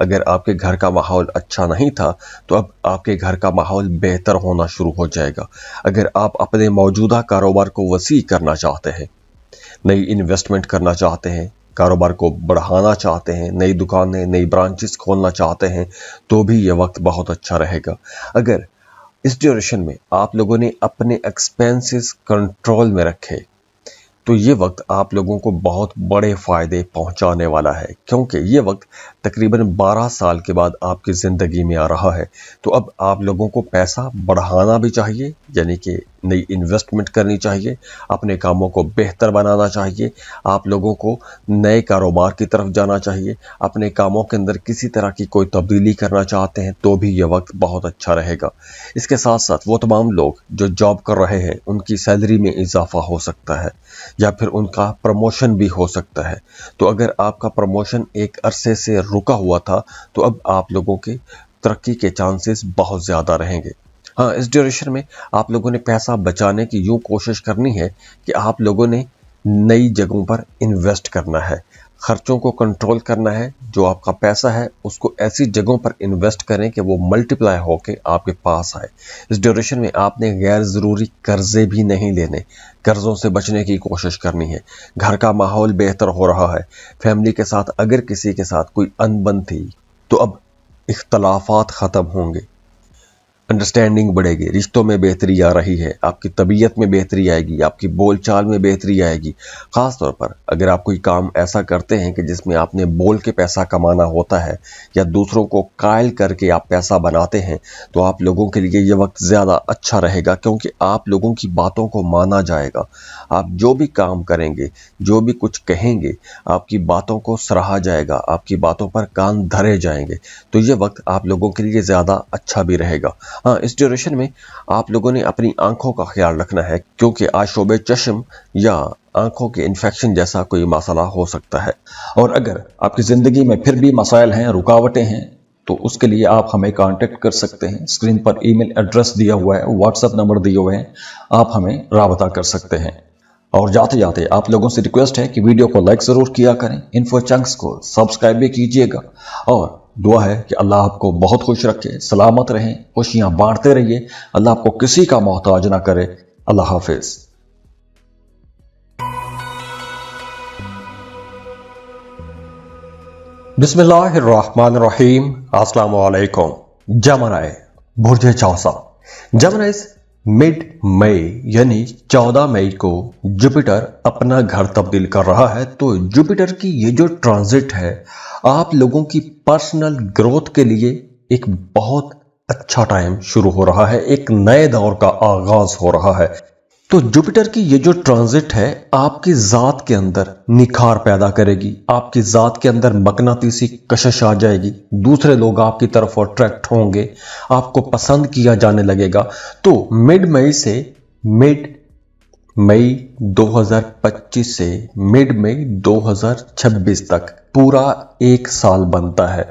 اگر آپ کے گھر کا ماحول اچھا نہیں تھا تو اب آپ کے گھر کا ماحول بہتر ہونا شروع ہو جائے گا۔ اگر آپ اپنے موجودہ کاروبار کو وسیع کرنا چاہتے ہیں، نئی انویسٹمنٹ کرنا چاہتے ہیں، کاروبار کو بڑھانا چاہتے ہیں، نئی دکانیں، نئی برانچز کھولنا چاہتے ہیں، تو بھی یہ وقت بہت اچھا رہے گا۔ اگر اس ڈیوریشن میں آپ لوگوں نے اپنے ایکسپینسز کنٹرول میں رکھے تو یہ وقت آپ لوگوں کو بہت بڑے فائدے پہنچانے والا ہے، کیونکہ یہ وقت تقریباً 12 سال کے بعد آپ کی زندگی میں آ رہا ہے۔ تو اب آپ لوگوں کو پیسہ بڑھانا بھی چاہیے، یعنی کہ نئی انویسٹمنٹ کرنی چاہیے، اپنے کاموں کو بہتر بنانا چاہیے، آپ لوگوں کو نئے کاروبار کی طرف جانا چاہیے، اپنے کاموں کے اندر کسی طرح کی کوئی تبدیلی کرنا چاہتے ہیں تو بھی یہ وقت بہت اچھا رہے گا۔ اس کے ساتھ ساتھ وہ تمام لوگ جو جاب کر رہے ہیں ان کی سیلری میں اضافہ ہو سکتا ہے یا پھر ان کا پروموشن بھی ہو سکتا ہے۔ تو اگر آپ کا پروموشن ایک عرصے سے رکا ہوا تھا تو اب آپ لوگوں کے ترقی کے چانسز بہت زیادہ رہیں گے۔ ہاں، اس ڈیوریشن میں آپ لوگوں نے پیسہ بچانے کی یوں کوشش کرنی ہے کہ آپ لوگوں نے نئی جگہوں پر انویسٹ کرنا ہے، خرچوں کو کنٹرول کرنا ہے، جو آپ کا پیسہ ہے اس کو ایسی جگہوں پر انویسٹ کریں کہ وہ ملٹیپلائی ہو کے آپ کے پاس آئے۔ اس ڈیوریشن میں آپ نے غیر ضروری قرضے بھی نہیں لینے، قرضوں سے بچنے کی کوشش کرنی ہے۔ گھر کا ماحول بہتر ہو رہا ہے، فیملی کے ساتھ اگر کسی کے ساتھ کوئی انبن تھی تو اب اختلافات ختم ہوں گے، انڈرسٹینڈنگ بڑھے گی، رشتوں میں بہتری آ رہی ہے، آپ کی طبیعت میں بہتری آئے گی، آپ کی بول چال میں بہتری آئے گی۔ خاص طور پر اگر آپ کوئی کام ایسا کرتے ہیں کہ جس میں آپ نے بول کے پیسہ کمانا ہوتا ہے یا دوسروں کو قائل کر کے آپ پیسہ بناتے ہیں تو آپ لوگوں کے لیے یہ وقت زیادہ اچھا رہے گا، کیونکہ آپ لوگوں کی باتوں کو مانا جائے گا۔ آپ جو بھی کام کریں گے، جو بھی کچھ کہیں گے، آپ کی باتوں کو سراہا جائے گا، آپ کی باتوں پر کان دھرے جائیں گے۔ تو یہ وقت آپ لوگوں کے لیے زیادہ اچھا بھی رہے گا۔ ہاں، اس ڈیوریشن میں آپ لوگوں نے اپنی آنکھوں کا خیال رکھنا ہے، کیونکہ آشوب چشم یا آنکھوں کے انفیکشن جیسا کوئی مسئلہ ہو سکتا ہے۔ اور اگر آپ کی زندگی میں پھر بھی مسائل ہیں، رکاوٹیں ہیں، تو اس کے لیے آپ ہمیں کانٹیکٹ کر سکتے ہیں۔ اسکرین پر ای میل ایڈریس دیا ہوا ہے، واٹس ایپ نمبر دیے ہوئے ہیں، آپ ہمیں رابطہ کر سکتے ہیں۔ اور جاتے جاتے آپ لوگوں سے ریکویسٹ ہے کہ ویڈیو کو لائک ضرور کیا کریں، انفو چنکس کو سبسکرائب بھی کیجئے گا، اور دعا ہے کہ اللہ آپ کو بہت خوش رکھے، سلامت رہیں، خوشیاں بانٹتے رہیے، اللہ آپ کو کسی کا محتاج نہ کرے۔ اللہ حافظ۔ بسم اللہ الرحمن الرحیم۔ السلام علیکم۔ جمنائی، برج چوسا۔ جمنائز مڈ مئی یعنی 14 مئی کو جوپیٹر اپنا گھر تبدیل کر رہا ہے۔ تو جوپیٹر کی یہ جو ٹرانزٹ ہے آپ لوگوں کی پرسنل گروتھ کے لیے ایک بہت اچھا ٹائم شروع ہو رہا ہے، ایک نئے دور کا آغاز ہو رہا ہے۔ تو جوپیٹر کی یہ جو ٹرانزٹ ہے آپ کی ذات کے اندر نکھار پیدا کرے گی، آپ کی ذات کے اندر مقناطیسی کشش آ جائے گی، دوسرے لوگ آپ کی طرف اٹریکٹ ہوں گے، آپ کو پسند کیا جانے لگے گا۔ تو مڈ مئی سے مڈ مئی 2025 سے مڈ مئی 2026 تک پورا ایک سال بنتا ہے۔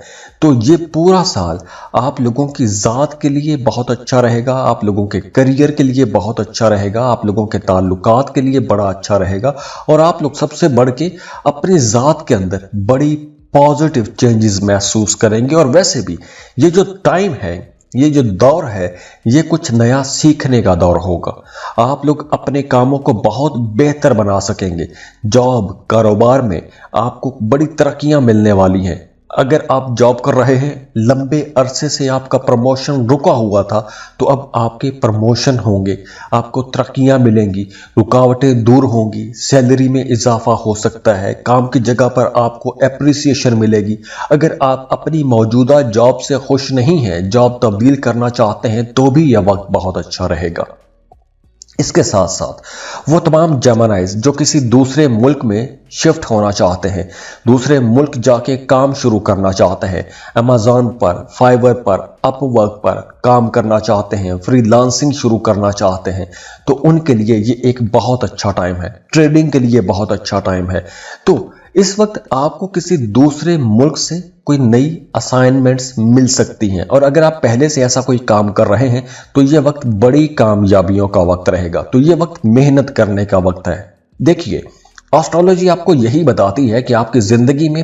تو یہ پورا سال آپ لوگوں کی ذات کے لیے بہت اچھا رہے گا، آپ لوگوں کے کریئر کے لیے بہت اچھا رہے گا، آپ لوگوں کے تعلقات کے لیے بڑا اچھا رہے گا، اور آپ لوگ سب سے بڑھ کے اپنی ذات کے اندر بڑی پازیٹیو چینجز محسوس کریں گے۔ اور ویسے بھی یہ جو ٹائم ہے، یہ جو دور ہے، یہ کچھ نیا سیکھنے کا دور ہوگا۔ آپ لوگ اپنے کاموں کو بہت بہتر بنا سکیں گے، جاب، کاروبار میں آپ کو بڑی ترقیاں ملنے والی ہیں۔ اگر آپ جاب کر رہے ہیں، لمبے عرصے سے آپ کا پروموشن رکا ہوا تھا تو اب آپ کے پروموشن ہوں گے، آپ کو ترقیاں ملیں گی، رکاوٹیں دور ہوں گی، سیلری میں اضافہ ہو سکتا ہے، کام کی جگہ پر آپ کو اپریسیشن ملے گی۔ اگر آپ اپنی موجودہ جاب سے خوش نہیں ہیں، جاب تبدیل کرنا چاہتے ہیں، تو بھی یہ وقت بہت اچھا رہے گا۔ اس کے ساتھ ساتھ وہ تمام جیمنائز جو کسی دوسرے ملک میں شفٹ ہونا چاہتے ہیں، دوسرے ملک جا کے کام شروع کرنا چاہتے ہیں، امیزون پر، فائبر پر، اپ ورک پر کام کرنا چاہتے ہیں، فری لانسنگ شروع کرنا چاہتے ہیں، تو ان کے لیے یہ ایک بہت اچھا ٹائم ہے، ٹریڈنگ کے لیے بہت اچھا ٹائم ہے۔ تو اس وقت آپ کو کسی دوسرے ملک سے کوئی نئی اسائنمنٹس مل سکتی ہیں، اور اگر آپ پہلے سے ایسا کوئی کام کر رہے ہیں تو یہ وقت بڑی کامیابیوں کا وقت رہے گا، تو یہ وقت محنت کرنے کا وقت ہے۔ دیکھیے، آسٹرولوجی آپ کو یہی بتاتی ہے کہ آپ کی زندگی میں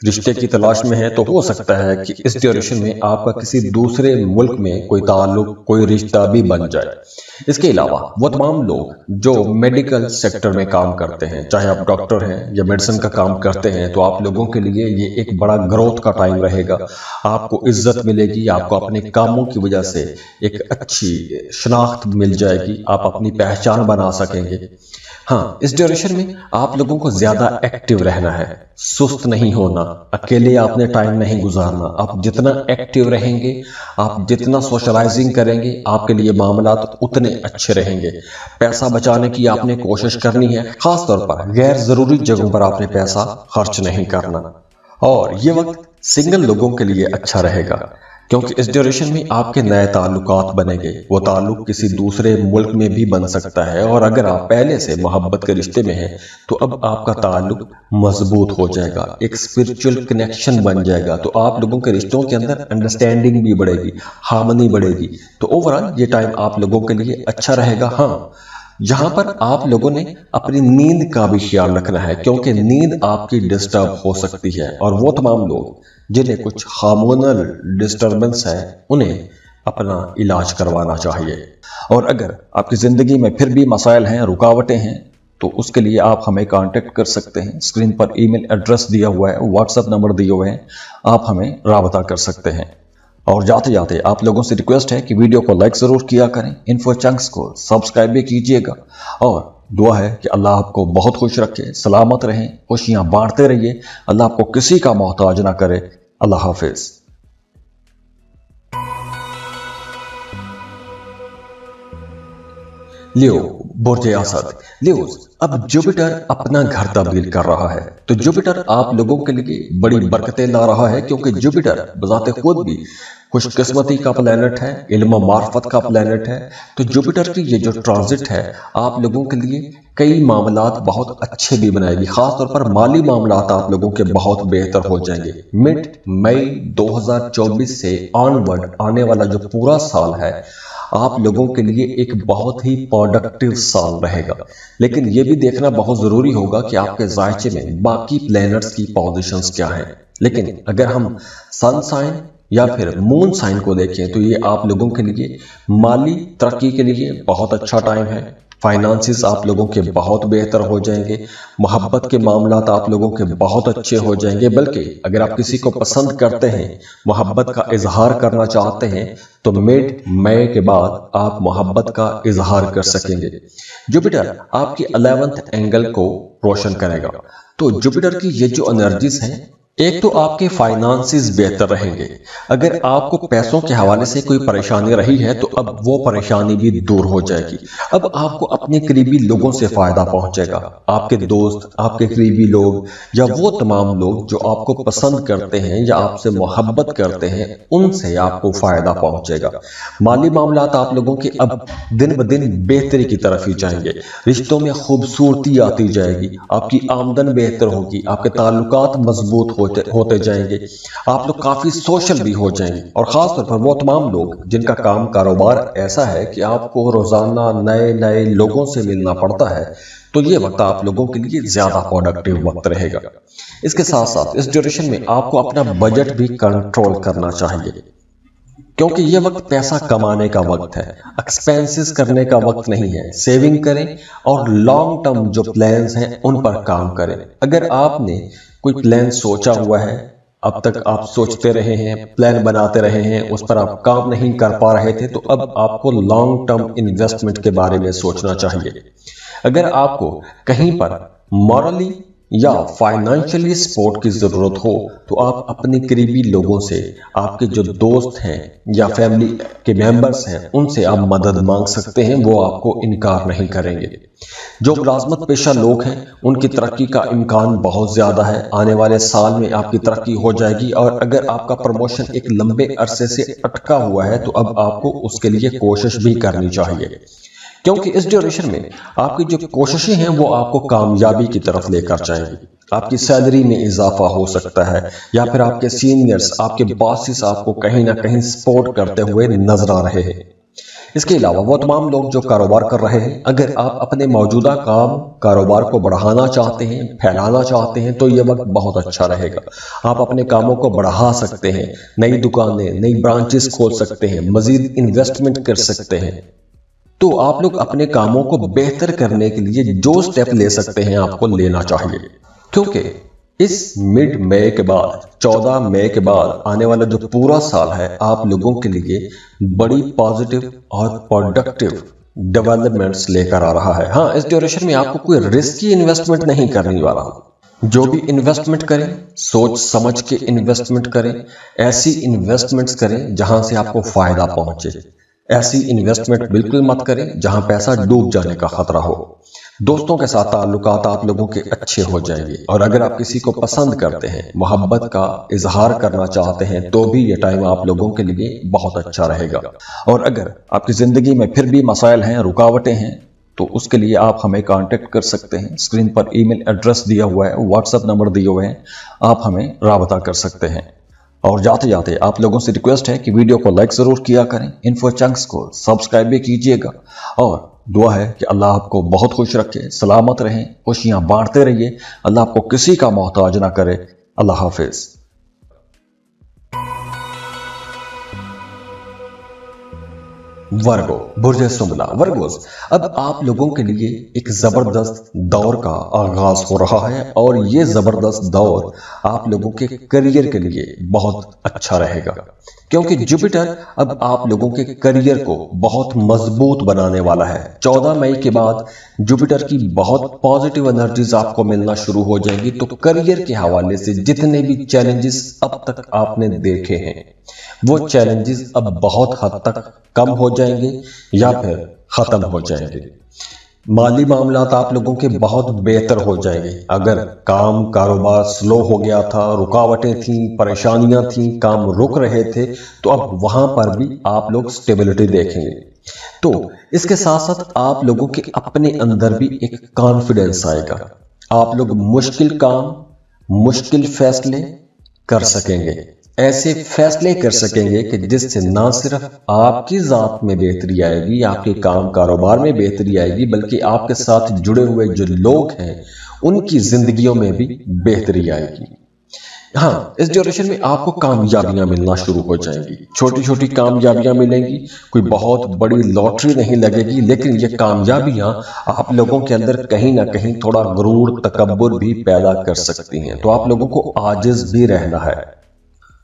رشتے کی تلاش میں ہیں تو ہو سکتا ہے کہ اس ڈیوریشن میں آپ کا کسی دوسرے ملک میں کوئی تعلق، کوئی رشتہ بھی بن جائے۔ اس کے علاوہ وہ تمام لوگ جو میڈیکل سیکٹر میں کام کرتے ہیں، چاہے آپ ڈاکٹر ہیں یا میڈیسن کا کام کرتے ہیں، تو آپ لوگوں کے لیے یہ ایک بڑا گروتھ کا ٹائم رہے گا۔ آپ کو عزت ملے گی، آپ کو اپنے کاموں کی وجہ سے ایک اچھی شناخت مل جائے گی، آپ اپنی پہچان بنا سکیں گے۔ ہاں، اس ڈیوریشن میں آپ لوگوں کو زیادہ ایکٹیو رہنا ہے، سست نہیں ہونا، اکیلے آپ نے ٹائم نہیں گزارنا۔ آپ جتنا ایکٹیو رہیں گے، آپ جتنا سوشلائزنگ کریں گے، آپ کے لیے معاملات اتنے اچھے رہیں گے۔ پیسہ بچانے کی آپ نے کوشش کرنی ہے، خاص طور پر غیر ضروری جگہوں پر آپ نے پیسہ خرچ نہیں کرنا۔ اور یہ وقت سنگل لوگوں کے لیے اچھا رہے گا، کیونکہ اس ڈیوریشن میں آپ کے نئے تعلقات بنیں گے۔ وہ تعلق کسی دوسرے ملک میں بھی بن سکتا ہے، اور اگر آپ پہلے سے محبت کے رشتے میں ہیں تو اب آپ کا تعلق مضبوط ہو جائے گا، ایک اسپرچل کنیکشن بن جائے گا، تو آپ لوگوں کے رشتوں کے اندر انڈرسٹینڈنگ بھی بڑھے گی، ہارمنی بڑھے گی۔ تو اوورآل یہ ٹائم آپ لوگوں کے لیے اچھا رہے گا۔ ہاں، یہاں پر آپ لوگوں نے اپنی نیند کا بھی خیال رکھنا ہے، کیونکہ نیند آپ کی ڈسٹرب ہو سکتی ہے، اور وہ تمام لوگ جنہیں کچھ ہارمونل ڈسٹربنس ہے انہیں اپنا علاج کروانا چاہیے۔ اور اگر آپ کی زندگی میں پھر بھی مسائل ہیں، رکاوٹیں ہیں، تو اس کے لیے آپ ہمیں کانٹیکٹ کر سکتے ہیں۔ اسکرین پر ای میل ایڈریس دیا ہوا ہے، واٹس ایپ نمبر دیے ہوئے ہیں، آپ ہمیں رابطہ کر سکتے ہیں۔ اور جاتے جاتے آپ لوگوں سے ریکویسٹ ہے کہ ویڈیو کو لائک ضرور کیا کریں، انفو چنکس کو سبسکرائب بھی کیجئے گا، اور دعا ہے کہ اللہ آپ کو بہت خوش رکھے، سلامت رہیں، خوشیاں بانٹتے رہیے، اللہ آپ کو کسی کا محتاج نہ کرے۔ اللہ حافظ۔ لیو، برج اسد۔ لیوز، اب جوپیٹر اپنا گھر تبدیل کر رہا ہے، تو جوپیٹر آپ لوگوں کے لیے بڑی برکتیں لا رہا ہے، کیونکہ جوپیٹر بذات خود بھی خوش قسمتی کا پلینٹ ہے، علم و معرفت کا پلینٹ ہے۔ تو جوپیٹر کی یہ جو ٹرانزٹ ہے آپ لوگوں کے لیے کئی معاملات بہت اچھے بھی بنائے گی، خاص طور پر مالی معاملات آپ لوگوں کے بہت بہتر ہو جائیں گے۔ مڈ مئی 2024 سے آنورڈ آنے والا جو پورا سال ہے آپ لوگوں کے لیے ایک بہت ہی پروڈکٹیو سال رہے گا، لیکن یہ بھی دیکھنا بہت ضروری ہوگا کہ آپ کے ذائچے میں باقی پلینٹس کی پوزیشنز کیا ہیں۔ لیکن اگر ہم سن سائن یا پھر مون سائن کو دیکھیں تو یہ آپ لوگوں کے لیے مالی ترقی کے لیے بہت اچھا ٹائم ہے، فائنانسز آپ لوگوں کے بہت بہتر ہو جائیں گے، محبت کے معاملات آپ لوگوں کے بہت اچھے ہو جائیں گے، بلکہ اگر آپ کسی کو پسند کرتے ہیں، محبت کا اظہار کرنا چاہتے ہیں، تو مڈ مئی کے بعد آپ محبت کا اظہار کر سکیں گے۔ جوپیٹر آپ کی 11th اینگل کو روشن کرے گا، تو جوپیٹر کی یہ جو انرجیز ہیں، ایک تو آپ کے فائنانسز بہتر رہیں گے۔ اگر آپ کو پیسوں کے حوالے سے کوئی پریشانی رہی ہے تو اب وہ پریشانی بھی دور ہو جائے گی۔ اب آپ کو اپنے قریبی لوگوں سے فائدہ پہنچے گا، آپ کے دوست، آپ کے قریبی لوگ، یا وہ تمام لوگ جو آپ کو پسند کرتے ہیں یا آپ سے محبت کرتے ہیں، ان سے آپ کو فائدہ پہنچے گا۔ مالی معاملات آپ لوگوں کے اب دن بدن بہتری کی طرف ہی جائیں گے، رشتوں میں خوبصورتی آتی جائے گی، آپ کی آمدن بہتر ہوگی، آپ کے تعلقات مضبوط ہوتے جائیں گے، آپ لوگ کافی سوشل بھی ہو جائیں گے، اور خاص طور پر وہ تمام لوگ جن کا کام کاروبار ایسا ہے کہ آپ کو روزانہ نئے لوگوں سے ملنا پڑتا ہے، تو یہ وقت آپ لوگوں کے لیے زیادہ پروڈکٹیو وقت رہے گا۔ اس کے ساتھ ساتھ اس ڈیوریشن میں آپ کو اپنا بجٹ بھی کنٹرول کرنا چاہیے، کیونکہ یہ وقت پیسہ کمانے کا وقت ہے، ایکسپینسز کرنے کا وقت نہیں ہے۔ سیونگ کریں اور لانگ ٹرم جو پلانز ہیں ان پر کام کریں۔ اگر آپ نے کوئی پلان سوچا ہوا ہے، اب تک آپ سوچتے رہے ہیں، پلان بناتے رہے ہیں، اس پر آپ کام نہیں کر پا رہے تھے، تو اب آپ کو لانگ ٹرم انویسٹمنٹ کے بارے میں سوچنا چاہیے۔ اگر آپ کو کہیں پر مورلی یا فائنانشلی سپورٹ کی ضرورت ہو تو آپ اپنے قریبی لوگوں سے، آپ کے جو دوست ہیں یا فیملی کے ممبرز ہیں، ان سے آپ مدد مانگ سکتے ہیں، وہ آپ کو انکار نہیں کریں گے۔ جو ملازمت پیشہ لوگ ہیں ان کی ترقی کا امکان بہت زیادہ ہے، آنے والے سال میں آپ کی ترقی ہو جائے گی، اور اگر آپ کا پروموشن ایک لمبے عرصے سے اٹکا ہوا ہے تو اب آپ کو اس کے لیے کوشش بھی کرنی چاہیے، کیونکہ اس ڈیوریشن میں آپ کی جو کوششیں ہیں وہ آپ کو کامیابی کی طرف لے کر جائیں گی۔ آپ کی سیلری میں اضافہ ہو سکتا ہے، یا پھر آپ کے سینئرز، آپ کے باسز آپ کو کہیں نہ کہیں سپورٹ کرتے ہوئے نظر آ رہے ہیں۔ اس کے علاوہ وہ تمام لوگ جو کاروبار کر رہے ہیں، اگر آپ اپنے موجودہ کاروبار کو بڑھانا چاہتے ہیں، پھیلانا چاہتے ہیں تو یہ وقت بہت اچھا رہے گا۔ آپ اپنے کاموں کو بڑھا سکتے ہیں، نئی دکانیں، نئی برانچز کھول سکتے ہیں، مزید انویسٹمنٹ کر سکتے ہیں۔ تو آپ لوگ اپنے کاموں کو بہتر کرنے کے لیے جو سٹیپ لے سکتے ہیں آپ کو لینا چاہیے، کیونکہ اس مڈ مئی کے بعد 14 مئی کے بعد آنے والا جو پورا سال ہے آپ لوگوں کے لیے بڑی پازیٹیو اور پروڈکٹیو ڈیولپمنٹس لے کر آ رہا ہے۔ ہاں، اس ڈیوریشن میں آپ کو کوئی رسکی انویسٹمنٹ نہیں کرنے والا۔ جو بھی انویسٹمنٹ کریں سوچ سمجھ کے انویسٹمنٹ کریں، ایسی انویسٹمنٹس کریں جہاں سے آپ کو فائدہ پہنچے۔ ایسی انویسٹمنٹ بالکل مت کریں جہاں پیسہ ڈوب جانے کا خطرہ ہو۔ دوستوں کے ساتھ تعلقات آپ لوگوں کے اچھے ہو جائیں گے، اور اگر آپ کسی کو پسند کرتے ہیں، محبت کا اظہار کرنا چاہتے ہیں تو بھی یہ ٹائم آپ لوگوں کے لیے بہت اچھا رہے گا۔ اور اگر آپ کی زندگی میں پھر بھی مسائل ہیں، رکاوٹیں ہیں، تو اس کے لیے آپ ہمیں کانٹیکٹ کر سکتے ہیں۔ اسکرین پر ای میل ایڈریس دیا ہوا ہے، واٹس ایپ نمبر دیے ہوئے ہیں، آپ ہمیں رابطہ کر سکتے ہیں۔ اور جاتے جاتے آپ لوگوں سے ریکویسٹ ہے کہ ویڈیو کو لائک ضرور کیا کریں، انفو چنکس کو سبسکرائب بھی کیجئے گا، اور دعا ہے کہ اللہ آپ کو بہت خوش رکھے، سلامت رہیں، خوشیاں بانٹتے رہیے، اللہ آپ کو کسی کا محتاج نہ کرے۔ اللہ حافظ۔ ورگو، برج سنبلا، ورگوز، اب آپ لوگوں کے لیے ایک زبردست دور کا آغاز ہو رہا ہے، اور یہ زبردست دور آپ لوگوں کے کریئر کے لیے بہت اچھا رہے گا، کیونکہ جوپیٹر اب آپ لوگوں کے کریئر کو بہت مضبوط بنانے والا ہے۔ 14 مئی کے بعد جوپیٹر کی بہت پازیٹیو انرجیز آپ کو ملنا شروع ہو جائیں گی، تو کریئر کے حوالے سے جتنے بھی چیلنجز اب تک آپ نے دیکھے ہیں وہ چیلنجز اب بہت حد تک کم ہو جائیں گے یا پھر ختم ہو جائیں گے۔ مالی معاملات آپ لوگوں کے بہت بہتر ہو جائیں گے۔ اگر کاروبار سلو ہو گیا تھا، رکاوٹیں تھیں، پریشانیاں تھیں، کام رک رہے تھے، تو اب وہاں پر بھی آپ لوگ سٹیبلٹی دیکھیں گے۔ تو اس کے ساتھ ساتھ آپ لوگوں کے اپنے اندر بھی ایک کانفیڈنس آئے گا۔ آپ لوگ مشکل کام، مشکل فیصلے کر سکیں گے، ایسے فیصلے کر سکیں گے کہ جس سے نہ صرف آپ کی ذات میں بہتری آئے گی، آپ کے کاروبار میں بہتری آئے گی، بلکہ آپ کے ساتھ جڑے ہوئے جو لوگ ہیں ان کی زندگیوں میں بھی بہتری آئے گی۔ ہاں، اس ڈیوریشن میں آپ کو کامیابیاں ملنا شروع ہو جائیں گی، چھوٹی چھوٹی کامیابیاں ملیں گی، کوئی بہت بڑی لاٹری نہیں لگے گی، لیکن یہ کامیابیاں آپ لوگوں کے اندر کہیں نہ کہیں تھوڑا غرور، تکبر بھی پیدا کر سکتی ہیں، تو آپ لوگوں کو عاجز بھی رہنا ہے۔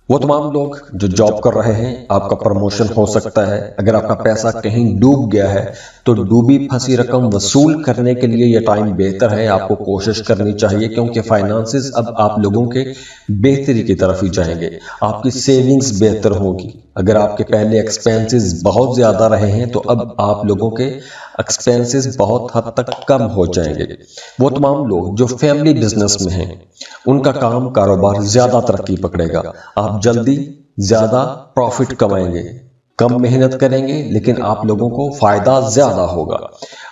وہ تمام لوگ جو جاب کر رہے ہیں، آپ کا پروموشن ہو سکتا ہے۔ اگر آپ کا پیسہ کہیں ڈوب گیا ہے تو ڈوبی پھنسی رقم وصول کرنے کے لیے یہ ٹائم بہتر ہے، آپ کو کوشش کرنی چاہیے، کیونکہ فائنانسز اب آپ لوگوں کے بہتری کی طرف ہی جائیں گے، آپ کی سیونگز بہتر ہوگی۔ اگر آپ کے پہلے ایکسپینسز بہت زیادہ رہے ہیں تو اب آپ لوگوں کے ایکسپینسز بہت حد تک کم ہو جائیں گے۔ وہ تمام لوگ جو فیملی بزنس میں ہیں ان کا کاروبار زیادہ ترقی پکڑے گا، آپ جلدی زیادہ پروفٹ کمائیں گے، کم محنت کریں گے لیکن آپ لوگوں کو فائدہ زیادہ ہوگا۔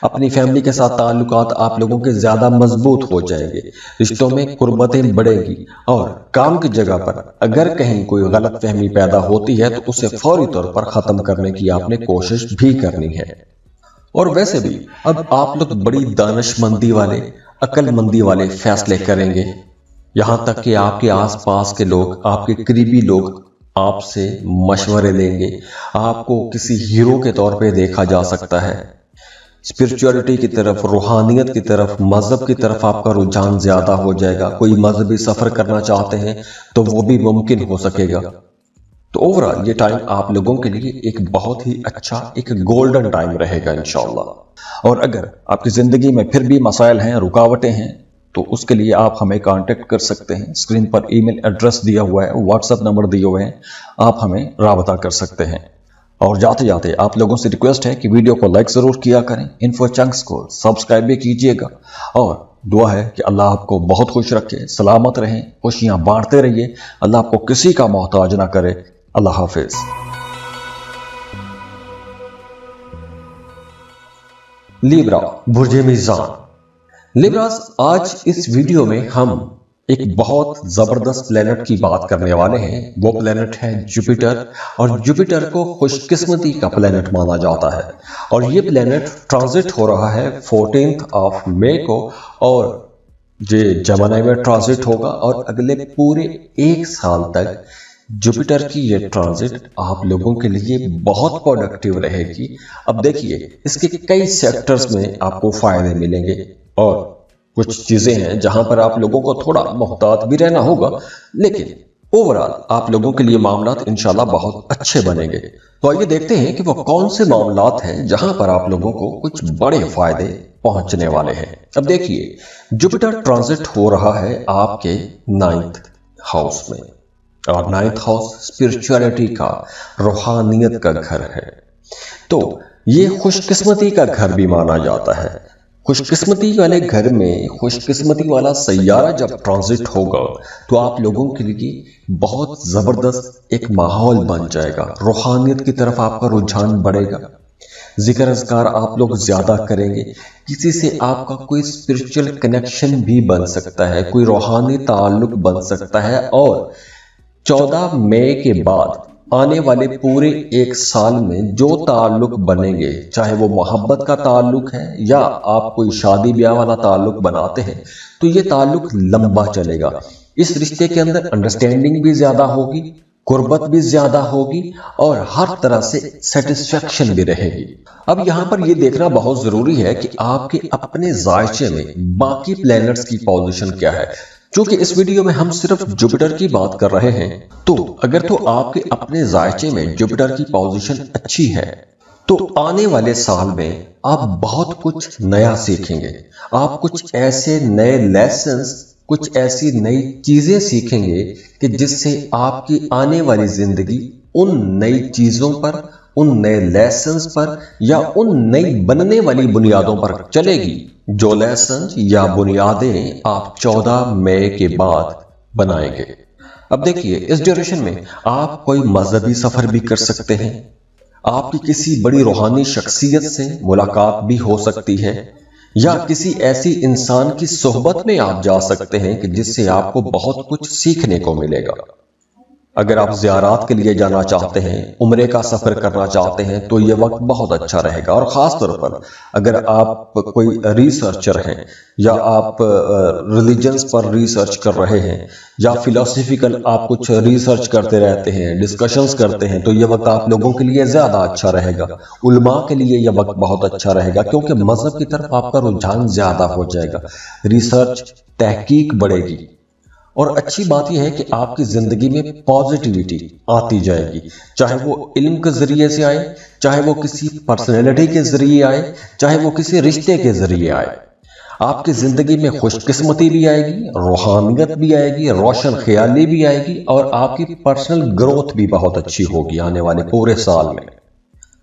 اپنی فیملی کے ساتھ تعلقات آپ لوگوں کے زیادہ مضبوط ہو جائیں گے، رشتوں میں قربتیں بڑھیں گی، اور کام کی جگہ پر اگر کہیں کوئی غلط فہمی پیدا ہوتی ہے تو اسے فوری طور پر ختم کرنے کی آپ نے کوشش بھی کرنی ہے۔ اور ویسے بھی اب آپ لوگ بڑی دانش مندی والے، عقل مندی والے فیصلے کریں گے، یہاں تک کہ آپ کے آس پاس کے لوگ، آپ کے قریبی لوگ آپ سے مشورے لیں گے، آپ کو کسی ہیرو کے طور پہ دیکھا جا سکتا ہے۔ اسپرچولیٹی کی طرف، روحانیت کی طرف، مذہب کی طرف آپ کا رجحان زیادہ ہو جائے گا۔ کوئی مذہبی سفر کرنا چاہتے ہیں تو وہ بھی ممکن ہو سکے گا۔ تو اوورآل یہ ٹائم آپ لوگوں کے لیے ایک بہت ہی اچھا، ایک گولڈن ٹائم رہے گا انشاءاللہ۔ اور اگر آپ کی زندگی میں پھر بھی مسائل ہیں، رکاوٹیں ہیں، تو اس کے لیے آپ ہمیں کانٹیکٹ کر سکتے ہیں۔ اسکرین پر ای میل ایڈریس دیا ہوا ہے، واٹس ایپ نمبر دیے ہوئے ہیں، آپ ہمیں رابطہ کر سکتے ہیں۔ اور جاتے جاتے آپ لوگوں سے ریکویسٹ ہے کہ ویڈیو کو لائک ضرور کیا کریں، انفو چنکس کو سبسکرائب بھی کیجئے گا، اور دعا ہے کہ اللہ آپ کو بہت خوش رکھے، سلامت رہیں، خوشیاں بانٹتے رہیے، اللہ آپ کو کسی کا محتاج نہ کرے۔ اللہ حافظ۔ لیبرا، برج میزان۔ لیبراز، آج اس ویڈیو میں ہم ایک بہت زبردست پلینٹ کی بات کرنے والے ہیں۔ وہ پلینٹ ہے جوپیٹر، اور جوپیٹر کو خوش قسمتی کا پلینٹ مانا جاتا ہے، اور یہ پلینٹ ٹرانزٹ ہو رہا ہے 14 مئی کو، اور یہ جیمنائی میں ٹرانزٹ ہوگا، اور اگلے پورے 1 سال تک جوپیٹر کی یہ ٹرانزٹ آپ لوگوں کے لیے بہت پروڈکٹیو رہے گی۔ اب دیکھیے اس کے کئی سیکٹرز میں آپ کو فائدے ملیں گے، اور کچھ چیزیں ہیں جہاں پر آپ لوگوں کو تھوڑا محتاط بھی رہنا ہوگا، لیکن اوورآل آپ لوگوں کے لیے معاملات انشاءاللہ بہت اچھے بنیں گے۔ تو آئیے دیکھتے ہیں کہ وہ کون سے معاملات ہیں جہاں پر آپ لوگوں کو کچھ بڑے فائدے پہنچنے والے ہیں۔ اب دیکھیے جوپیٹر ٹرانزٹ ہو رہا ہے آپ کے 9th ہاؤس میں، اور 9th ہاؤس اسپرچولیٹی کا، روحانیت کا گھر ہے، تو یہ خوش قسمتی کا گھر بھی مانا جاتا ہے۔ خوش قسمتی والے گھر میں خوش قسمتی والا سیارہ جب ٹرانزٹ ہوگا تو آپ لوگوں کے لیے بہت زبردست ایک ماحول بن جائے گا، روحانیت کی طرف آپ کا رجحان بڑھے گا، ذکر اذکار آپ لوگ زیادہ کریں گے، کسی سے آپ کا کوئی اسپرچل کنیکشن بھی بن سکتا ہے، کوئی روحانی تعلق بن سکتا ہے، اور 14 مئی کے بعد آنے والے پورے 1 سال میں جو تعلق بنیں گے، چاہے وہ محبت کا تعلق ہے یا آپ کوئی شادی بیاہ والا تعلق بناتے ہیں، تو یہ تعلق لمبا چلے گا۔ اس رشتے کے اندر انڈرسٹینڈنگ بھی زیادہ ہوگی، قربت بھی زیادہ ہوگی، اور ہر طرح سے سیٹسفیکشن بھی رہے گی۔ اب یہاں پر یہ دیکھنا بہت ضروری ہے کہ آپ کے اپنے ذائچے میں باقی پلینٹس کی پوزیشن کیا ہے۔ چونکہ اس ویڈیو میں ہم صرف جوپیٹر کی بات کر رہے ہیں، تو اگر تو آپ کے اپنے ذائچے میں جوپیٹر کی پوزیشن اچھی ہے تو آنے والے سال میں آپ بہت کچھ نیا سیکھیں گے، آپ کچھ ایسے نئے لیسنز، کچھ ایسی نئی چیزیں سیکھیں گے کہ جس سے آپ کی آنے والی زندگی ان نئی چیزوں پر، ان نئے لیسنز پر، یا ان نئی بننے والی بنیادوں پر چلے گی جو لیسنز یا بنیادیں آپ 14 مئی کے بعد بنائیں گے۔ اب دیکھیے اس ڈیوریشن میں آپ کوئی مذہبی سفر بھی کر سکتے ہیں، آپ کی کسی بڑی روحانی شخصیت سے ملاقات بھی ہو سکتی ہے، یا کسی ایسی انسان کی صحبت میں آپ جا سکتے ہیں کہ جس سے آپ کو بہت کچھ سیکھنے کو ملے گا۔ اگر آپ زیارات کے لیے جانا چاہتے ہیں، عمرے کا سفر کرنا چاہتے ہیں، تو یہ وقت بہت اچھا رہے گا، اور خاص طور پر اگر آپ کوئی ریسرچر ہیں، یا آپ ریلیجنز پر ریسرچ کر رہے ہیں، یا فلسفیکل آپ کچھ ریسرچ کرتے رہتے ہیں، ڈسکشنز کرتے ہیں، تو یہ وقت آپ لوگوں کے لیے زیادہ اچھا رہے گا۔ علماء کے لیے یہ وقت بہت اچھا رہے گا، کیونکہ مذہب کی طرف آپ کا رجحان زیادہ ہو جائے گا، ریسرچ، تحقیق بڑھے گی، اور اچھی بات یہ ہے کہ آپ کی زندگی میں پازیٹیوٹی آتی جائے گی، چاہے وہ علم کے ذریعے سے آئے، چاہے وہ کسی پرسنالٹی کے ذریعے آئے، چاہے وہ کسی رشتے کے ذریعے آئے۔ آپ کی زندگی میں خوش قسمتی بھی آئے گی، روحانیت بھی آئے گی، روشن خیالی بھی آئے گی، اور آپ کی پرسنل گروتھ بھی بہت اچھی ہوگی آنے والے پورے سال میں۔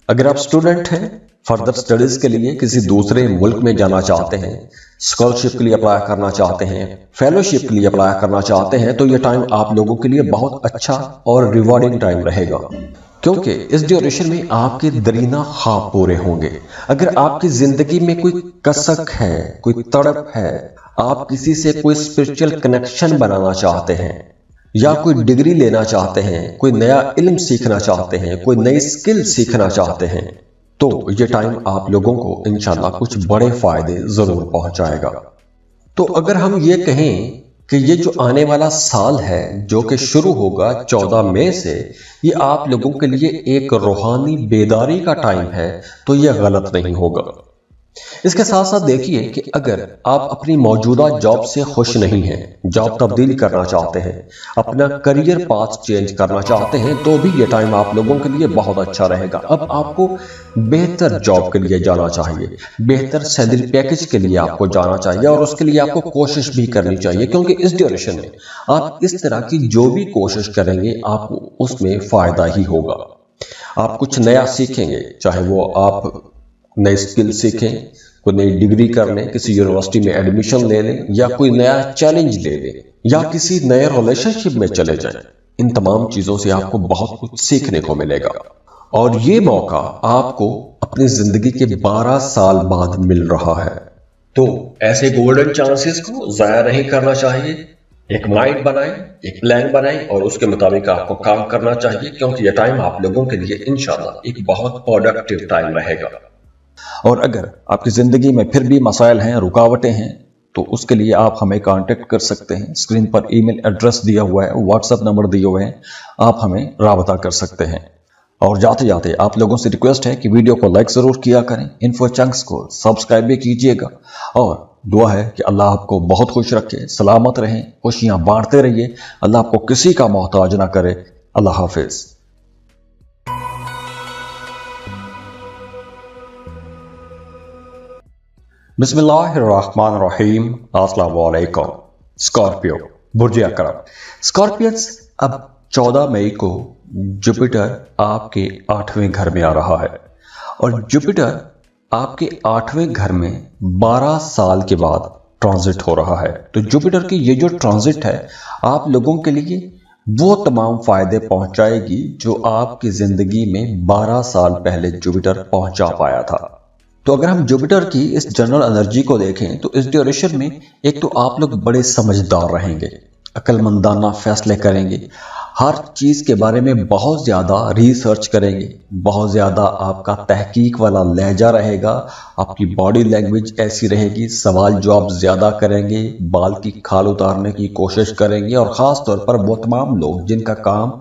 اگر آپ اسٹوڈنٹ ہیں، فردر سٹڈیز کے لیے کسی دوسرے ملک میں جانا چاہتے ہیں، اسکالرشپ کے لیے اپلائی کرنا چاہتے ہیں، فیلوشپ کے لیے اپلائی کرنا چاہتے ہیں، تو یہ ٹائم آپ لوگوں کے لیے بہت اچھا اور ریوارڈنگ ٹائم رہے گا، کیونکہ اس ڈیوریشن میں آپ کے درینہ خواب پورے ہوں گے۔ اگر آپ کی زندگی میں کوئی کسک ہے، کوئی تڑپ ہے، آپ کسی سے کوئی اسپرچل کنیکشن بنانا چاہتے ہیں، یا کوئی ڈگری لینا چاہتے ہیں، کوئی نیا علم سیکھنا چاہتے ہیں، کوئی نئی سکل سیکھنا چاہتے ہیں، تو یہ ٹائم آپ لوگوں کو انشاءاللہ کچھ بڑے فائدے ضرور پہنچائے گا۔ تو اگر ہم یہ کہیں کہ یہ جو آنے والا سال ہے جو کہ شروع ہوگا 14 مئی سے، یہ آپ لوگوں کے لیے ایک روحانی بیداری کا ٹائم ہے، تو یہ غلط نہیں ہوگا۔ اس کے ساتھ ساتھ دیکھیے کہ اگر آپ اپنی موجودہ جاب سے خوش نہیں ہیں، جاب تبدیل کرنا چاہتے ہیں، اپنا کریئر پاتھ چینج کرنا چاہتے ہیں، تو بھی یہ ٹائم آپ لوگوں کے لیے بہت اچھا رہے گا۔ اب آپ کو بہتر جاب کے لیے جانا چاہیے، بہتر سیلری پیکج کے لیے آپ کو جانا چاہیے، اور اس کے لیے آپ کو کوشش بھی کرنی چاہیے، کیونکہ اس ڈیوریشن میں آپ اس طرح کی جو بھی کوشش کریں گے آپ کو اس میں فائدہ ہی ہوگا۔ آپ کچھ نیا سیکھیں گے، چاہے وہ آپ نئی سکل سیکھیں، کوئی نئی ڈگری کر لیں، کسی یونیورسٹی میں ایڈمیشن لے لیں، یا کوئی نیا چیلنج لے لیں، یا کسی نئے ریلیشن شپ میں چلے جائیں۔ ان تمام چیزوں سے آپ کو بہت کچھ سیکھنے کو ملے گا، اور یہ موقع آپ کو اپنی زندگی کے 12 سال بعد مل رہا ہے، تو ایسے گولڈن چانسز کو ضائع نہیں کرنا چاہیے۔ ایک مائنڈ بنائیں، ایک پلان بنائیں اور اس کے مطابق آپ کو کام کرنا چاہیے، کیونکہ یہ ٹائم آپ لوگوں کے لیے انشاءاللہ ایک بہت پروڈکٹیو ٹائم رہے گا۔ اور اگر آپ کی زندگی میں پھر بھی مسائل ہیں، رکاوٹیں ہیں، تو اس کے لیے آپ ہمیں کانٹیکٹ کر سکتے ہیں۔ اسکرین پر ای میل ایڈریس دیا ہوا ہے، واٹس ایپ نمبر دیے ہوئے ہیں، آپ ہمیں رابطہ کر سکتے ہیں۔ اور جاتے جاتے آپ لوگوں سے ریکویسٹ ہے کہ ویڈیو کو لائک ضرور کیا کریں، انفو چنکس کو سبسکرائب بھی کیجئے گا، اور دعا ہے کہ اللہ آپ کو بہت خوش رکھے، سلامت رہیں، خوشیاں بانٹتے رہیے، اللہ آپ کو کسی کا محتاج نہ کرے۔ اللہ حافظ۔ بسم اللہ الرحمن الرحیم۔ السلام علیکم۔ اسکارپیو، برج اکرم۔ اسکارپیئنس، اب 14 مئی کو جوپیٹر آپ کے 8ویں گھر میں آ رہا ہے، اور جوپیٹر آپ کے 8ویں گھر میں 12 سال کے بعد ٹرانزٹ ہو رہا ہے۔ تو جوپیٹر کی یہ جو ٹرانزٹ ہے آپ لوگوں کے لیے وہ تمام فائدے پہنچائے گی جو آپ کی زندگی میں 12 سال پہلے جوپیٹر پہنچا پایا تھا۔ تو اگر ہم جوپیٹر کی اس جنرل انرجی کو دیکھیں تو اس ڈیوریشن میں ایک تو آپ لوگ بڑے سمجھدار رہیں گے، عقل مندانہ فیصلے کریں گے، ہر چیز کے بارے میں بہت زیادہ ریسرچ کریں گے، بہت زیادہ آپ کا تحقیق والا لہجہ رہے گا، آپ کی باڈی لینگویج ایسی رہے گی، سوال جواب زیادہ کریں گے، بال کی کھال اتارنے کی کوشش کریں گے، اور خاص طور پر وہ تمام لوگ جن کا کام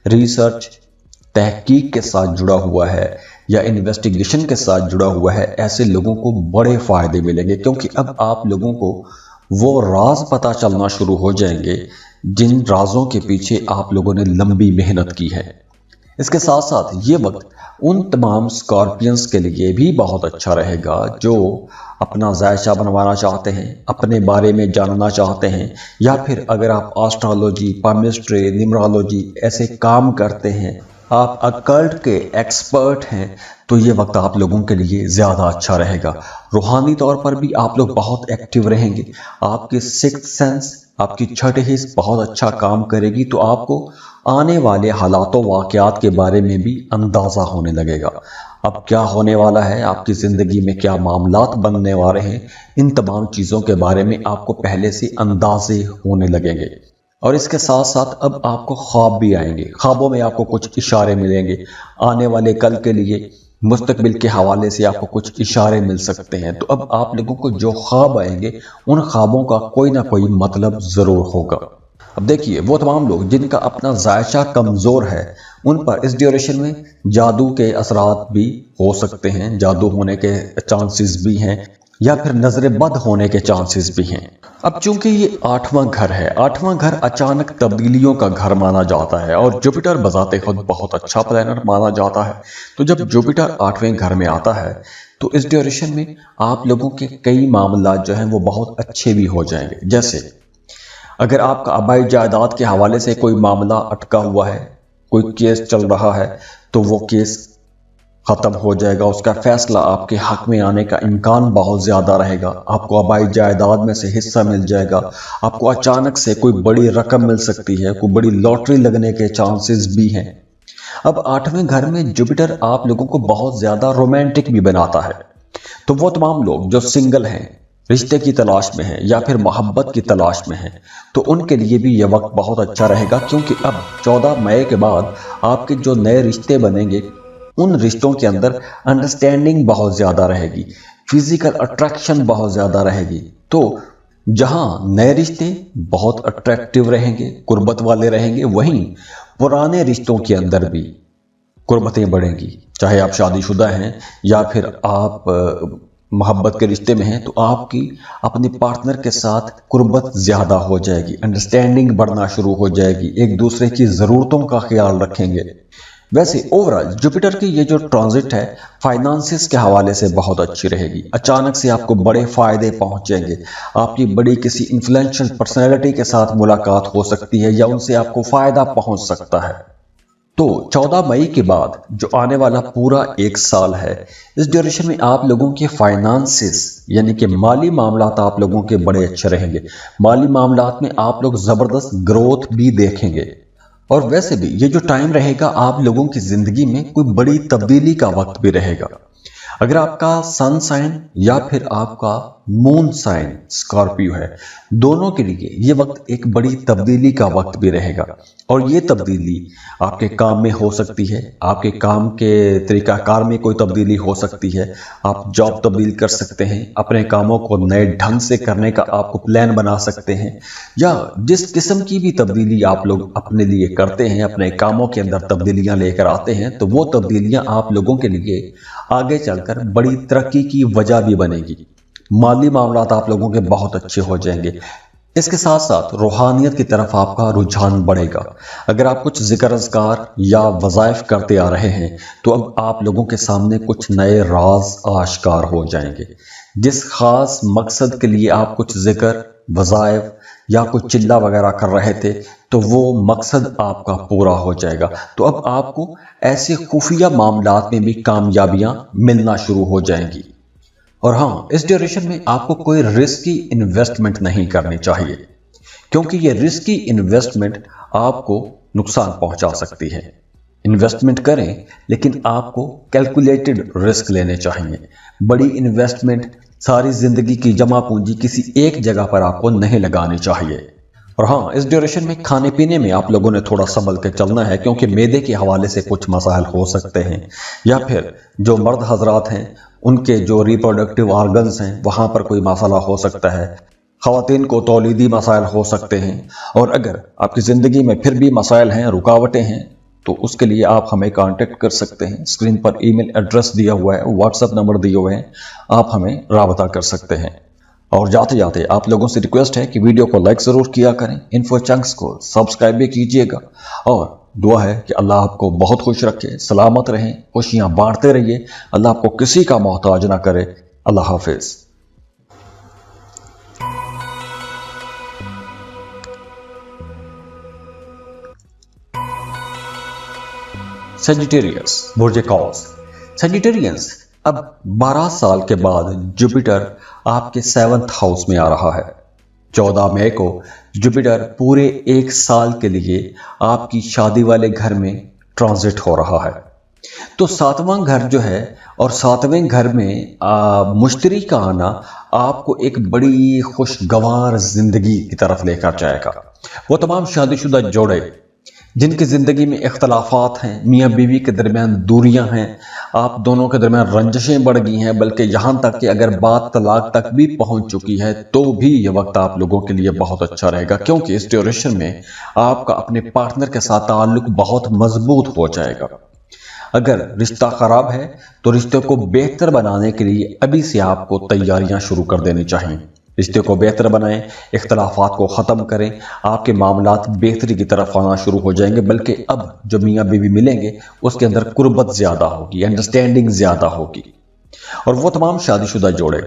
ریسرچ تحقیق کے ساتھ جڑا ہوا ہے یا انویسٹیگیشن کے ساتھ جڑا ہوا ہے، ایسے لوگوں کو بڑے فائدے ملیں گے، کیونکہ اب آپ لوگوں کو وہ راز پتہ چلنا شروع ہو جائیں گے جن رازوں کے پیچھے آپ لوگوں نے لمبی محنت کی ہے۔ اس کے ساتھ ساتھ یہ وقت ان تمام اسکارپینز کے لیے بھی بہت اچھا رہے گا جو اپنا ذائقہ بنوانا چاہتے ہیں، اپنے بارے میں جاننا چاہتے ہیں، یا پھر اگر آپ آسٹرالوجی، پامسٹری، نیمرالوجی ایسے کام کرتے ہیں، آپ اکلٹ کے ایکسپرٹ ہیں، تو یہ وقت آپ لوگوں کے لیے زیادہ اچھا رہے گا۔ روحانی طور پر بھی آپ لوگ بہت ایکٹیو رہیں گے، آپ کی سکس سینس، آپ کی چھٹی حص بہت اچھا کام کرے گی، تو آپ کو آنے والے حالات و واقعات کے بارے میں بھی اندازہ ہونے لگے گا۔ اب کیا ہونے والا ہے، آپ کی زندگی میں کیا معاملات بننے والے ہیں، ان تمام چیزوں کے بارے میں آپ کو پہلے سے اندازے ہونے لگیں گے۔ اور اس کے ساتھ ساتھ اب آپ کو خواب بھی آئیں گے، خوابوں میں آپ کو کچھ اشارے ملیں گے، آنے والے کل کے لیے مستقبل کے حوالے سے آپ کو کچھ اشارے مل سکتے ہیں۔ تو اب آپ لوگوں کو جو خواب آئیں گے ان خوابوں کا کوئی نہ کوئی مطلب ضرور ہوگا۔ اب دیکھیے، وہ تمام لوگ جن کا اپنا ذائقہ کمزور ہے ان پر اس ڈیوریشن میں جادو کے اثرات بھی ہو سکتے ہیں، جادو ہونے کے چانسز بھی ہیں، یا پھر نظر بد ہونے کے چانسز بھی ہیں۔ اب چونکہ یہ 8واں گھر ہے، 8واں گھر اچانک تبدیلیوں کا گھر مانا جاتا ہے، اور جوپیٹر بذات خود بہت اچھا پلانر مانا جاتا ہے۔ تو جب جوپیٹر 8ویں گھر میں آتا ہے تو اس ڈیوریشن میں آپ لوگوں کے کئی معاملات جو ہیں وہ بہت اچھے بھی ہو جائیں گے۔ جیسے اگر آپ کا آبائی جائیداد کے حوالے سے کوئی معاملہ اٹکا ہوا ہے، کوئی کیس چل رہا ہے، تو وہ کیس ختم ہو جائے گا، اس کا فیصلہ آپ کے حق میں آنے کا امکان بہت زیادہ رہے گا، آپ کو آبائی جائیداد میں سے حصہ مل جائے گا، آپ کو اچانک سے کوئی بڑی رقم مل سکتی ہے، کوئی بڑی لاٹری لگنے کے چانسز بھی ہیں۔ اب 8ویں گھر میں جوپیٹر آپ لوگوں کو بہت زیادہ رومانٹک بھی بناتا ہے، تو وہ تمام لوگ جو سنگل ہیں، رشتے کی تلاش میں ہیں یا پھر محبت کی تلاش میں ہیں، تو ان کے لیے بھی یہ وقت بہت اچھا رہے گا، کیونکہ اب 14 مئی کے بعد آپ کے جو نئے رشتے بنیں گے ان رشتوں کے اندر انڈرسٹینڈنگ بہت زیادہ رہے گی، فزیکل اٹریکشن بہت زیادہ رہے گی۔ تو جہاں نئے رشتے بہت اٹریکٹیو رہیں گے، قربت والے رہیں گے، وہیں پرانے رشتوں کے اندر بھی قربتیں بڑھیں گی۔ چاہے آپ شادی شدہ ہیں یا پھر آپ محبت کے رشتے میں ہیں، تو آپ کی اپنے پارٹنر کے ساتھ قربت زیادہ ہو جائے گی، انڈرسٹینڈنگ بڑھنا شروع ہو جائے گی، ایک دوسرے کی ضرورتوں کا خیال رکھیں گے۔ ویسے اوورال جوپیٹر کی یہ جو ٹرانزٹ ہے فائنانسز کے حوالے سے بہت اچھی رہے گی، اچانک سے آپ کو بڑے فائدے پہنچیں گے، آپ کی بڑی کسی انفلوئنشل پرسنالٹی کے ساتھ ملاقات ہو سکتی ہے یا ان سے آپ کو فائدہ پہنچ سکتا ہے۔ تو 14 مئی کے بعد جو آنے والا پورا 1 سال ہے، اس ڈیوریشن میں آپ لوگوں کے فائنانسز یعنی کہ مالی معاملات آپ لوگوں کے بڑے اچھے رہیں گے، مالی معاملات میں آپ لوگ زبردست گروتھ بھی دیکھیں گے۔ اور ویسے بھی یہ جو ٹائم رہے گا آپ لوگوں کی زندگی میں کوئی بڑی تبدیلی کا وقت بھی رہے گا۔ اگر آپ کا سن سائن یا پھر آپ کا مون سائن اسکارپیو ہے، دونوں کے لیے یہ وقت ایک بڑی تبدیلی کا وقت بھی رہے گا، اور یہ تبدیلی آپ کے کام میں ہو سکتی ہے، آپ کے کام کے طریقہ کار میں کوئی تبدیلی ہو سکتی ہے، آپ جاب تبدیل کر سکتے ہیں، اپنے کاموں کو نئے ڈھنگ سے کرنے کا آپ کو پلان بنا سکتے ہیں، یا جس قسم کی بھی تبدیلی آپ لوگ اپنے لیے کرتے ہیں، اپنے کاموں کے اندر تبدیلیاں لے کر آتے ہیں، تو وہ تبدیلیاں آپ لوگوں کے لیے آگے چل کر بڑی ترقی کی وجہ بھی بنے گی۔ مالی معاملات آپ لوگوں کے بہت اچھے ہو جائیں گے۔ اس کے ساتھ ساتھ روحانیت کی طرف آپ کا رجحان بڑھے گا۔ اگر آپ کچھ ذکر اذکار یا وظائف کرتے آ رہے ہیں تو اب آپ لوگوں کے سامنے کچھ نئے راز آشکار ہو جائیں گے۔ جس خاص مقصد کے لیے آپ کچھ ذکر، وظائف یا کچھ چلہ وغیرہ کر رہے تھے تو وہ مقصد آپ کا پورا ہو جائے گا۔ تو اب آپ کو ایسے خفیہ معاملات میں بھی کامیابیاں ملنا شروع ہو جائیں گی۔ اور ہاں، اس ڈیوریشن میں آپ کو کوئی رسکی انویسٹمنٹ نہیں کرنی چاہیے، کیونکہ یہ رسکی انویسٹمنٹ آپ کو نقصان پہنچا سکتی ہے۔ انویسٹمنٹ کریں لیکن آپ کو کیلکولیٹڈ رسک لینے چاہیے۔ بڑی انویسٹمنٹ، ساری زندگی کی جمع پونجی کسی ایک جگہ پر آپ کو نہیں لگانی چاہیے۔ اور ہاں، اس ڈیوریشن میں کھانے پینے میں آپ لوگوں نے تھوڑا سنبھل کے چلنا ہے، کیونکہ معدے کے حوالے سے کچھ مسائل ہو سکتے ہیں، یا پھر جو مرد حضرات ہیں ان کے جو ریپروڈکٹیو آرگنز ہیں وہاں پر کوئی مسئلہ ہو سکتا ہے، خواتین کو تولیدی مسائل ہو سکتے ہیں، اور اگر آپ کی زندگی میں پھر بھی مسائل ہیں، رکاوٹیں ہیں، تو اس کے لیے آپ ہمیں کانٹیکٹ کر سکتے ہیں۔ اسکرین پر ای میل ایڈریس دیا ہوا ہے، واٹس ایپ نمبر دیے ہوئے ہیں، آپ ہمیں رابطہ کر سکتے ہیں۔ اور جاتے جاتے آپ لوگوں سے ریکویسٹ ہے کہ ویڈیو کو لائک ضرور کیا کریں، انفو چنکس کو سبسکرائب بھی کیجئے گا، اور دعا ہے کہ اللہ آپ کو بہت خوش رکھے، سلامت رہیں، خوشیاں بانٹتے رہیے، اللہ آپ کو کسی کا محتاج نہ کرے۔ اللہ حافظ۔ سیجیٹیریس، برج قوس۔ سیجیٹیرینس، اب 12 سال کے بعد جوپیٹر آپ کے 7th ہاؤس میں آ رہا ہے۔ 14 مئی کو جوپیٹر پورے 1 سال کے لیے آپ کی شادی والے گھر میں ٹرانزٹ ہو رہا ہے۔ تو 7واں گھر جو ہے، اور 7ویں گھر میں مشتری کا آنا آپ کو ایک بڑی خوشگوار زندگی کی طرف لے کر جائے گا۔ وہ تمام شادی شدہ جوڑے جن کی زندگی میں اختلافات ہیں، میاں بیوی کے درمیان دوریاں ہیں، آپ دونوں کے درمیان رنجشیں بڑھ گئی ہیں، بلکہ یہاں تک کہ اگر بات طلاق تک بھی پہنچ چکی ہے تو بھی یہ وقت آپ لوگوں کے لیے بہت اچھا رہے گا، کیونکہ اس ڈیوریشن میں آپ کا اپنے پارٹنر کے ساتھ تعلق بہت مضبوط ہو جائے گا۔ اگر رشتہ خراب ہے تو رشتے کو بہتر بنانے کے لیے ابھی سے آپ کو تیاریاں شروع کر دینی چاہیے۔ رشتے کو بہتر بنائیں، اختلافات کو ختم کریں، آپ کے معاملات بہتری کی طرف آنا شروع ہو جائیں گے، بلکہ اب جو میاں بیوی ملیں گے اس کے اندر قربت زیادہ ہوگی، انڈرسٹینڈنگ زیادہ ہوگی۔ اور وہ تمام شادی شدہ جوڑے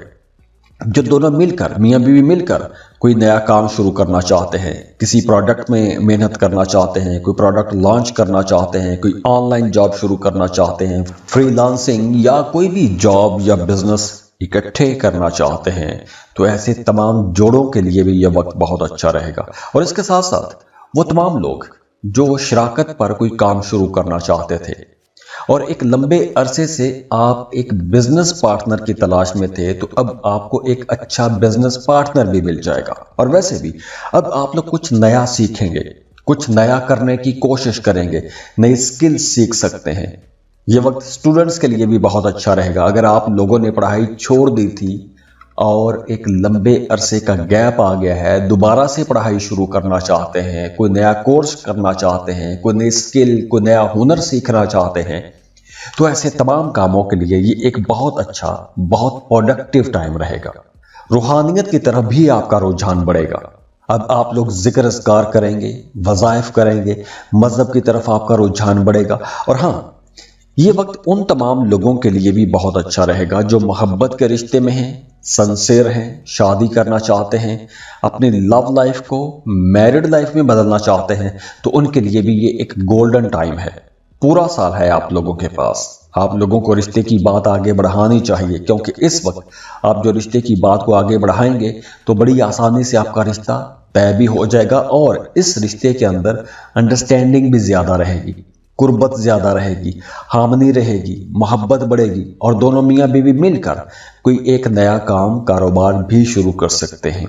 جو دونوں مل کر، میاں بیوی مل کر کوئی نیا کام شروع کرنا چاہتے ہیں، کسی پروڈکٹ میں محنت کرنا چاہتے ہیں، کوئی پروڈکٹ لانچ کرنا چاہتے ہیں، کوئی آن لائن جاب شروع کرنا چاہتے ہیں، فری لانسنگ یا کوئی بھی جاب یا بزنس اکٹھے کرنا چاہتے ہیں، تو ایسے تمام جوڑوں کے لیے بھی یہ وقت بہت اچھا رہے گا۔ اور اس کے ساتھ ساتھ وہ تمام لوگ جو شراکت پر کوئی کام شروع کرنا چاہتے تھے اور ایک لمبے عرصے سے آپ ایک بزنس پارٹنر کی تلاش میں تھے، تو اب آپ کو ایک اچھا بزنس پارٹنر بھی مل جائے گا۔ اور ویسے بھی اب آپ لوگ کچھ نیا سیکھیں گے، کچھ نیا کرنے کی کوشش کریں گے، نئی سکل سیکھ سکتے ہیں۔ یہ وقت سٹوڈنٹس کے لیے بھی بہت اچھا رہے گا۔ اگر آپ لوگوں نے پڑھائی چھوڑ دی تھی اور ایک لمبے عرصے کا گیپ آ گیا ہے، دوبارہ سے پڑھائی شروع کرنا چاہتے ہیں، کوئی نیا کورس کرنا چاہتے ہیں، کوئی نئی سکل، کوئی نیا ہنر سیکھنا چاہتے ہیں، تو ایسے تمام کاموں کے لیے یہ ایک بہت اچھا، بہت پروڈکٹیو ٹائم رہے گا۔ روحانیت کی طرف بھی آپ کا رجحان بڑھے گا۔ اب آپ لوگ ذکر اذکار کریں گے، وظائف کریں گے، مذہب کی طرف آپ کا رجحان بڑھے گا۔ اور ہاں، یہ وقت ان تمام لوگوں کے لیے بھی بہت اچھا رہے گا جو محبت کے رشتے میں ہیں، سنسیر ہیں، شادی کرنا چاہتے ہیں، اپنی لو لائف کو میرڈ لائف میں بدلنا چاہتے ہیں، تو ان کے لیے بھی یہ ایک گولڈن ٹائم ہے۔ پورا سال ہے آپ لوگوں کے پاس۔ آپ لوگوں کو رشتے کی بات آگے بڑھانی چاہیے، کیونکہ اس وقت آپ جو رشتے کی بات کو آگے بڑھائیں گے تو بڑی آسانی سے آپ کا رشتہ طے بھی ہو جائے گا، اور اس رشتے کے اندر انڈرسٹینڈنگ بھی زیادہ رہے گی، قربت زیادہ رہے گی، ہارمنی رہے گی، محبت بڑھے گی اور دونوں میاں بیوی مل کر کوئی ایک نیا کاروبار بھی شروع کر سکتے ہیں۔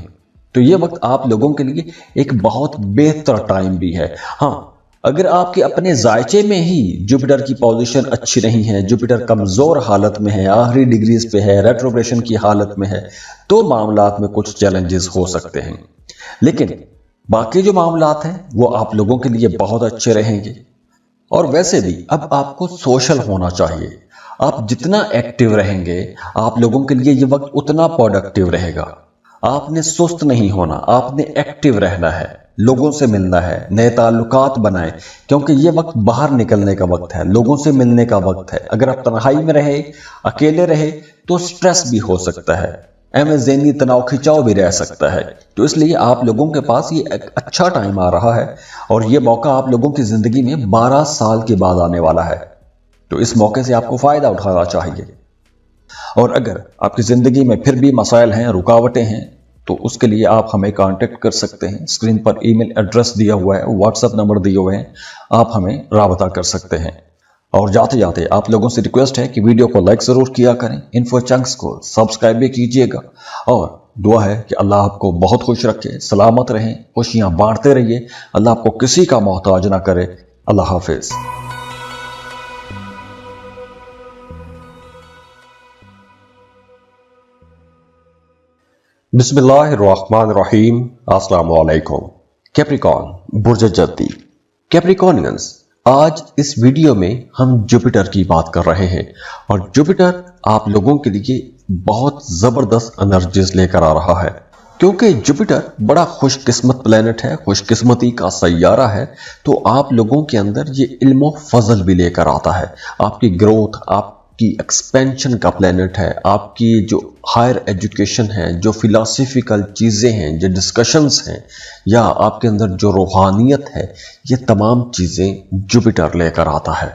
تو یہ وقت آپ لوگوں کے لیے ایک بہت بہتر ٹائم بھی ہے۔ ہاں، اگر آپ کے اپنے ذائچے میں ہی جوپیٹر کی پوزیشن اچھی نہیں ہے، جوپیٹر کمزور حالت میں ہے، آخری ڈگریز پہ ہے، ریٹروگریشن کی حالت میں ہے، تو معاملات میں کچھ چیلنجز ہو سکتے ہیں، لیکن باقی جو معاملات ہیں وہ آپ لوگوں کے لیے بہت اچھے رہیں گے۔ اور ویسے بھی اب آپ کو سوشل ہونا چاہیے۔ آپ جتنا ایکٹیو رہیں گے آپ لوگوں کے لیے یہ وقت اتنا پروڈکٹیو رہے گا۔ آپ نے سست نہیں ہونا، آپ نے ایکٹیو رہنا ہے، لوگوں سے ملنا ہے، نئے تعلقات بنائیں، کیونکہ یہ وقت باہر نکلنے کا وقت ہے، لوگوں سے ملنے کا وقت ہے۔ اگر آپ تنہائی میں رہے، اکیلے رہے تو سٹریس بھی ہو سکتا ہے، ذہنی تناؤ کھچاؤ بھی رہ سکتا ہے۔ تو اس لیے آپ لوگوں کے پاس یہ ایک اچھا ٹائم آ رہا ہے اور یہ موقع آپ لوگوں کی زندگی میں 12 سال کے بعد آنے والا ہے، تو اس موقع سے آپ کو فائدہ اٹھانا چاہیے۔ اور اگر آپ کی زندگی میں پھر بھی مسائل ہیں، رکاوٹیں ہیں، تو اس کے لیے آپ ہمیں کانٹیکٹ کر سکتے ہیں۔ اسکرین پر ای میل ایڈریس دیا ہوا ہے، واٹس ایپ نمبر دیے ہوئے ہیں، آپ ہمیں رابطہ کر سکتے ہیں۔ اور جاتے جاتے آپ لوگوں سے ریکویسٹ ہے کہ ویڈیو کو لائک ضرور کیا کریں، انفو چنکس کو سبسکرائب بھی کیجئے گا، اور دعا ہے کہ اللہ آپ کو بہت خوش رکھے، سلامت رہیں، خوشیاں بانٹتے رہیے، اللہ آپ کو کسی کا محتاج نہ کرے۔ اللہ حافظ۔ بسم اللہ الرحمن الرحیم۔ السلام علیکم۔ کیپریکون برج جدی، کیپریکونینز، آج اس ویڈیو میں ہم جوپیٹر کی بات کر رہے ہیں، اور جوپیٹر آپ لوگوں کے لیے بہت زبردست انرجیز لے کر آ رہا ہے، کیونکہ جوپیٹر بڑا خوش قسمت پلینٹ ہے، خوش قسمتی کا سیارہ ہے، تو آپ لوگوں کے اندر یہ علم و فضل بھی لے کر آتا ہے۔ آپ کی گروتھ، آپ کی ایکسپینشن کا پلینٹ ہے، آپ کی جو ہائر ایجوکیشن ہے، جو فلاسفیکل چیزیں ہیں، جو ڈسکشنز ہیں، یا آپ کے اندر جو روحانیت ہے، یہ تمام چیزیں جوپیٹر لے کر آتا ہے۔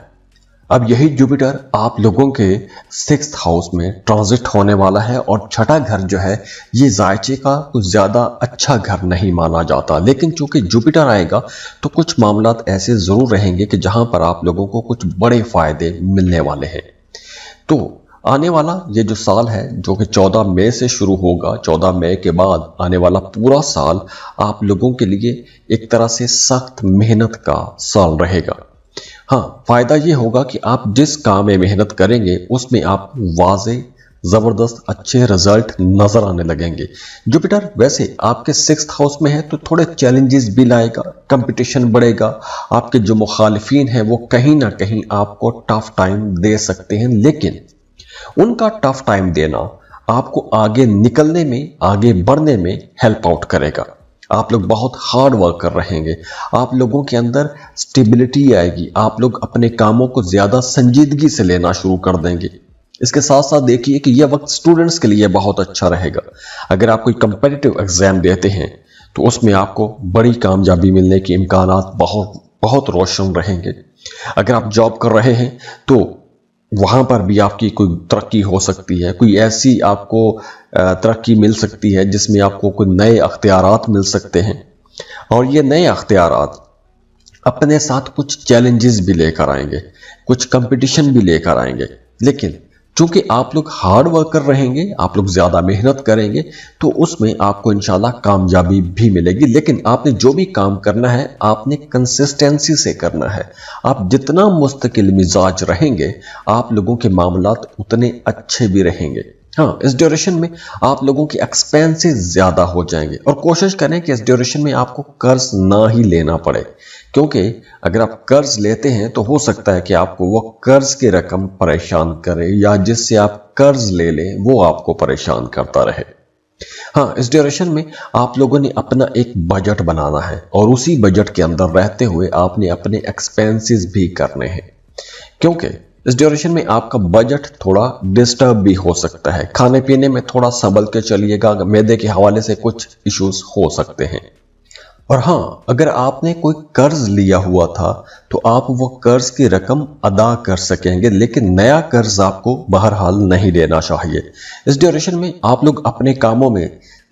اب یہی جوپیٹر آپ لوگوں کے 6th ہاؤس میں ٹرانزٹ ہونے والا ہے، اور چھٹا گھر جو ہے یہ ذائچے کا کچھ زیادہ اچھا گھر نہیں مانا جاتا، لیکن چونکہ جوپیٹر آئے گا تو کچھ معاملات ایسے ضرور رہیں گے کہ جہاں پر آپ لوگوں کو کچھ بڑے فائدے ملنے والے ہیں۔ تو آنے والا یہ جو سال ہے، جو کہ 14 مئی سے شروع ہوگا، 14 مئی کے بعد آنے والا پورا سال آپ لوگوں کے لیے ایک طرح سے سخت محنت کا سال رہے گا۔ ہاں، فائدہ یہ ہوگا کہ آپ جس کام میں محنت کریں گے اس میں آپ واضح زبردست اچھے رزلٹ نظر آنے لگیں گے۔ جوپیٹر ویسے آپ کے 6th ہاؤس میں ہے تو تھوڑے چیلنجز بھی لائے گا، کمپٹیشن بڑھے گا، آپ کے جو مخالفین ہیں وہ کہیں نہ کہیں آپ کو ٹف ٹائم دے سکتے ہیں، لیکن ان کا ٹف ٹائم دینا آپ کو آگے نکلنے میں، آگے بڑھنے میں ہیلپ آؤٹ کرے گا۔ آپ لوگ بہت ہارڈ ورک کر رہیں گے، آپ لوگوں کے اندر سٹیبلٹی آئے گی، آپ لوگ اپنے کاموں کو زیادہ سنجیدگی سے لینا شروع کر دیں گے۔ اس کے ساتھ ساتھ دیکھیے کہ یہ وقت سٹوڈنٹس کے لیے بہت اچھا رہے گا۔ اگر آپ کوئی کمپیٹیٹیو ایگزام دیتے ہیں تو اس میں آپ کو بڑی کامیابی ملنے کے امکانات بہت روشن رہیں گے۔ اگر آپ جاب کر رہے ہیں تو وہاں پر بھی آپ کی کوئی ترقی ہو سکتی ہے، کوئی ایسی آپ کو ترقی مل سکتی ہے جس میں آپ کو کوئی نئے اختیارات مل سکتے ہیں، اور یہ نئے اختیارات اپنے ساتھ کچھ چیلنجز بھی لے کر آئیں گے، کچھ کمپٹیشن بھی لے کر آئیں گے، لیکن چونکہ آپ لوگ ہارڈ ورک کر رہیں گے، آپ لوگ زیادہ محنت کریں گے، تو اس میں آپ کو انشاءاللہ کامیابی بھی ملے گی۔ لیکن آپ نے جو بھی کام کرنا ہے آپ نے کنسسٹنسی سے کرنا ہے۔ آپ جتنا مستقل مزاج رہیں گے آپ لوگوں کے معاملات اتنے اچھے بھی رہیں گے۔ ہاں، اس ڈیوریشن میں آپ لوگوں کے ایکسپینسز زیادہ ہو جائیں گے، اور کوشش کریں کہ اس ڈیوریشن میں آپ کو قرض نہ ہی لینا پڑے، کیونکہ اگر آپ قرض لیتے ہیں تو ہو سکتا ہے کہ آپ کو وہ قرض کی رقم پریشان کرے، یا جس سے آپ قرض لے لیں وہ آپ کو پریشان کرتا رہے۔ ہاں، اس ڈیوریشن میں آپ لوگوں نے اپنا ایک بجٹ بنانا ہے، اور اسی بجٹ کے اندر رہتے ہوئے آپ نے اپنے ایکسپینسز بھی کرنے ہیں، کیونکہ اس ڈیوریشن میں آپ کا بجٹ تھوڑا ڈسٹرب بھی ہو سکتا ہے۔ کھانے پینے میں تھوڑا سنبھل کے چلیے گا، معدے کے حوالے سے کچھ ایشوز ہو سکتے ہیں۔ اور ہاں، اگر آپ نے کوئی قرض لیا ہوا تھا تو آپ وہ قرض کی رقم ادا کر سکیں گے، لیکن نیا قرض آپ کو بہرحال نہیں لینا چاہیے۔ اس ڈیوریشن میں آپ لوگ اپنے کاموں میں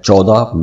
14